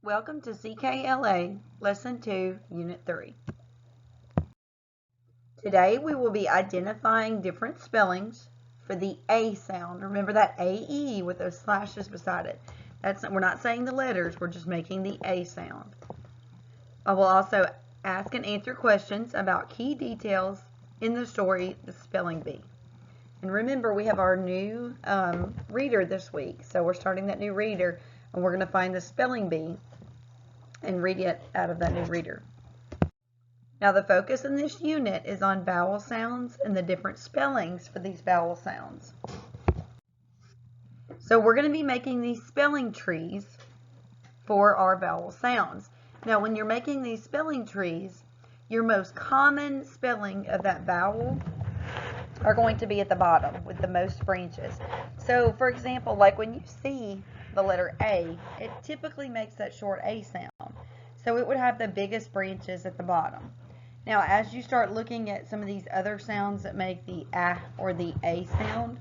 Welcome to CKLA Lesson 2, Unit 3. Today we will be identifying different spellings for the A sound. Remember that A-E with those slashes beside it. We're not saying the letters, we're just making the A sound. I will also ask and answer questions about key details in the story, The Spelling Bee. And remember, we have our new reader this week. So we're starting that new reader, and we're going to find the spelling bee and read it out of that new reader. Now the focus in this unit is on vowel sounds and the different spellings for these vowel sounds. So we're going to be making these spelling trees for our vowel sounds. Now when you're making these spelling trees, your most common spelling of that vowel are going to be at the bottom with the most branches. So for example, like when you see the letter A, it typically makes that short A sound. So it would have the biggest branches at the bottom. Now as you start looking at some of these other sounds that make the A or the A sound,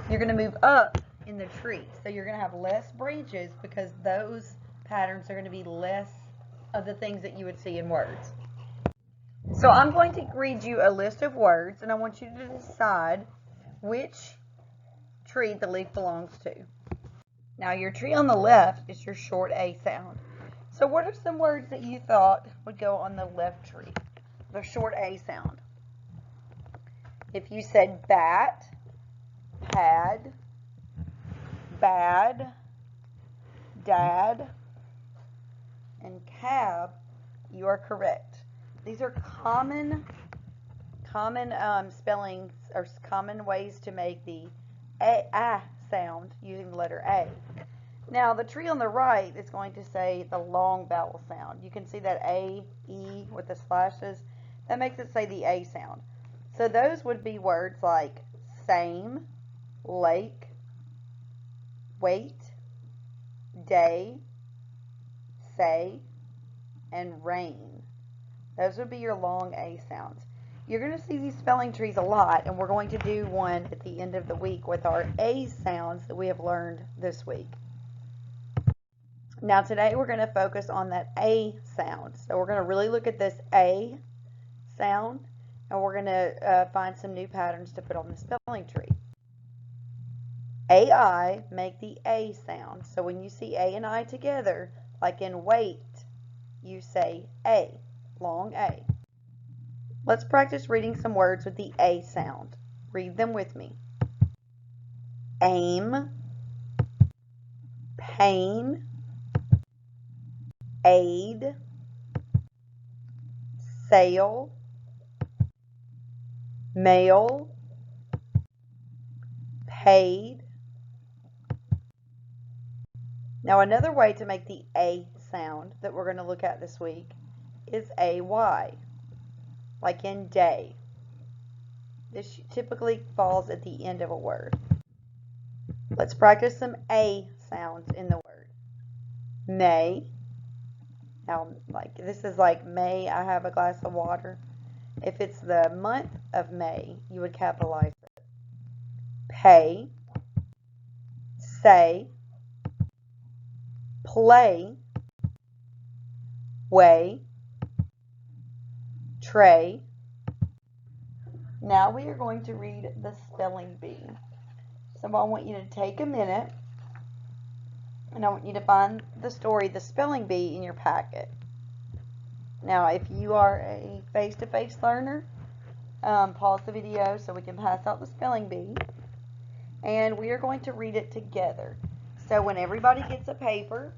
you're going to move up in the tree. So you're going to have less branches because those patterns are going to be less of the things that you would see in words. So I'm going to read you a list of words, and I want you to decide which tree the leaf belongs to. Now your tree on the left is your short A sound. So what are some words that you thought would go on the left tree, the short A sound? If you said bat, pad, bad, dad, and cab, you are correct. These are common spellings or common ways to make the A sound using the letter A. Now the tree on the right is going to say the long vowel sound. You can see that A, E with the slashes. That makes it say the A sound. So those would be words like same, lake, wait, day, say, and rain. Those would be your long A sounds. You're going to see these spelling trees a lot, and we're going to do one at the end of the week with our A sounds that we have learned this week. Now today we're going to focus on that A sound. So we're going to really look at this A sound, and we're going to find some new patterns to put on the spelling tree. AI make the A sound. So when you see A and I together, like in wait, you say A, long A. Let's practice reading some words with the A sound. Read them with me. Aim, pain, aid, sail, mail, paid. Now another way to make the A sound that we're going to look at this week is AY, like in day. This typically falls at the end of a word. Let's practice some A sounds in the word. May. Now, like this is like may I have a glass of water. If it's the month of May, you would capitalize it. Pay, say, play, weigh, tray. Now we are going to read the spelling bee. So I want you to take a minute, and I want you to find the story, The Spelling Bee, in your packet. Now if you are a face-to-face learner, pause the video so we can pass out the spelling bee, and we are going to read it together. So when everybody gets a paper,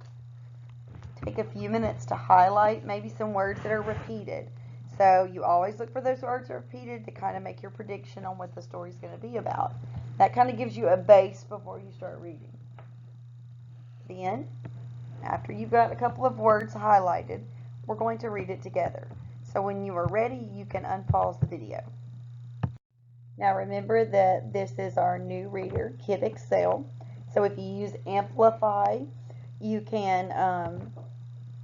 take a few minutes to highlight maybe some words that are repeated. So you always look for those words that are repeated to kind of make your prediction on what the story is going to be about. That kind of gives you a base before you start reading. Then, after you've got a couple of words highlighted, we're going to read it together. So when you are ready, you can unpause the video. Now remember that this is our new reader, Kid Excel. So if you use Amplify, you can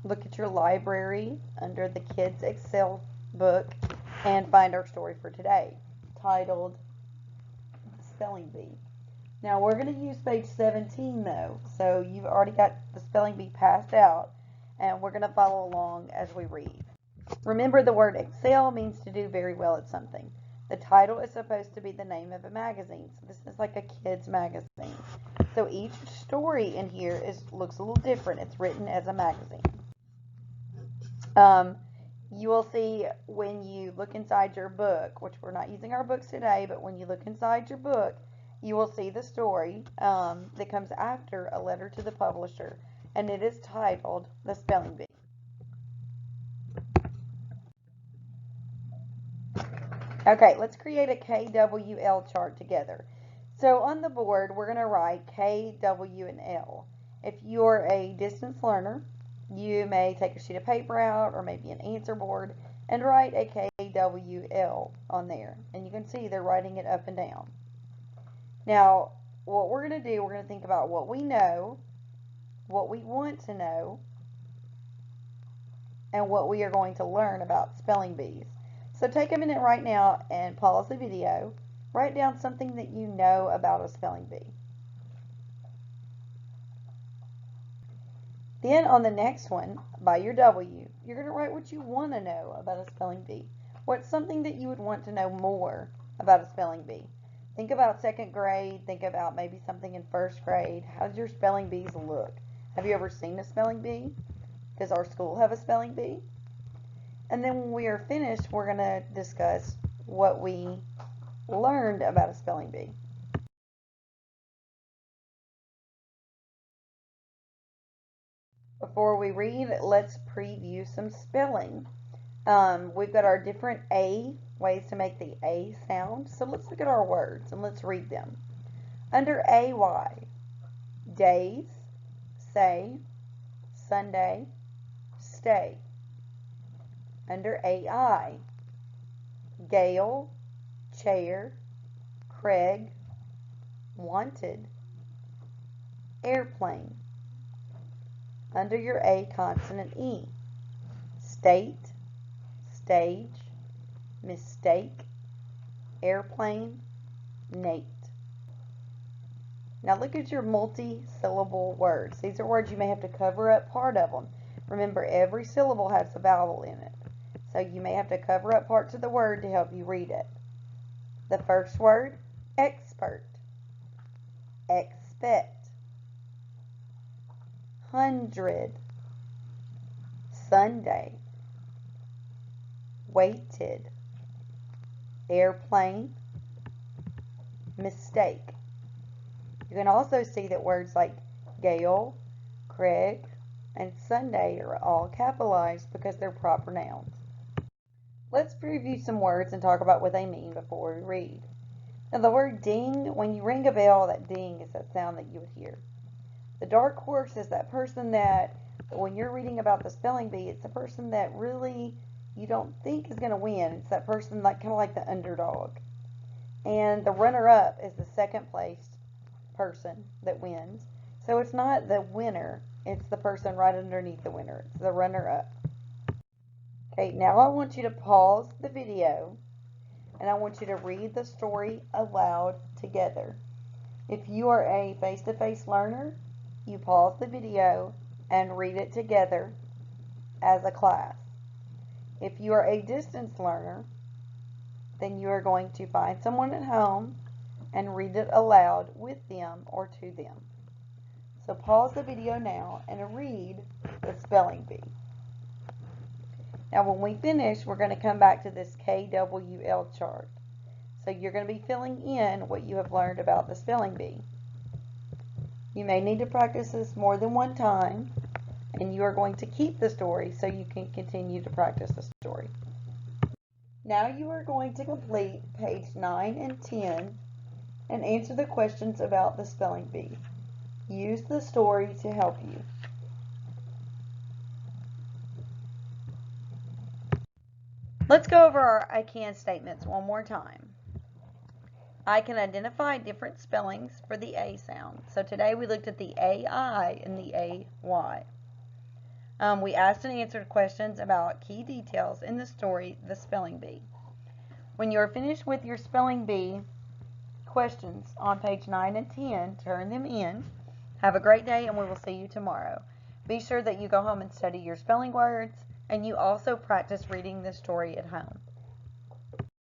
look at your library under the Kids Excel book and find our story for today, titled Spelling Bee. Now we're going to use page 17 though, so you've already got the spelling bee passed out, and we're going to follow along as we read. Remember, the word excel means to do very well at something. The title is supposed to be the name of a magazine, so this is like a kid's magazine. So each story in here looks a little different. It's written as a magazine. You will see when you look inside your book, which we're not using our books today, but when you look inside your book, you will see the story that comes after a letter to the publisher, and it is titled The Spelling Bee. Okay, let's create a KWL chart together. So on the board, we're going to write K, W, and L. If you're a distance learner, you may take a sheet of paper out or maybe an answer board and write a KWL on there. And you can see they're writing it up and down. Now, what we're going to do, we're going to think about what we know, what we want to know, and what we are going to learn about spelling bees. So take a minute right now and pause the video. Write down something that you know about a spelling bee. Then on the next one, by your W, you're going to write what you want to know about a spelling bee. What's something that you would want to know more about a spelling bee? Think about second grade. Think about maybe something in first grade. How does your spelling bees look? Have you ever seen a spelling bee? Does our school have a spelling bee? And then when we are finished, we're going to discuss what we learned about a spelling bee. Before we read, let's preview some spelling. We've got our different A, ways to make the A sound. So let's look at our words and let's read them. Under AY, days, say, Sunday, stay. Under AI, Gale, chair, Craig, wanted, airplane. Under your A consonant E, state, stage, mistake, airplane, Nate. Now look at your multi-syllable words. These are words you may have to cover up part of them. Remember, every syllable has a vowel in it. So you may have to cover up parts of the word to help you read it. The first word, expert, expect, 100, Sunday, waited, airplane, mistake. You can also see that words like Gale, Craig, and Sunday are all capitalized because they're proper nouns. Let's preview some words and talk about what they mean before we read. Now the word ding, when you ring a bell, that ding is that sound that you would hear. The dark horse is that person that, when you're reading about the spelling bee, it's the person that really you don't think is going to win. It's that person kind of like the underdog. And the runner-up is the second place person that wins. So it's not the winner, it's the person right underneath the winner. It's the runner-up. Okay, now I want you to pause the video and I want you to read the story aloud together. If you are a face-to-face learner, you pause the video and read it together as a class. If you are a distance learner, then you are going to find someone at home and read it aloud with them or to them. So pause the video now and read the spelling bee. Now when we finish, we're going to come back to this KWL chart. So you're going to be filling in what you have learned about the spelling bee. You may need to practice this more than one time, and you are going to keep the story so you can continue to practice the story. Now you are going to complete page 9 and 10 and answer the questions about the spelling bee. Use the story to help you. Let's go over our I can statements one more time. I can identify different spellings for the A sound. So today we looked at the AI and the AY. We asked and answered questions about key details in the story, The Spelling Bee. When you are finished with your spelling bee questions on page 9 and 10, turn them in. Have a great day, and we will see you tomorrow. Be sure that you go home and study your spelling words, and you also practice reading the story at home.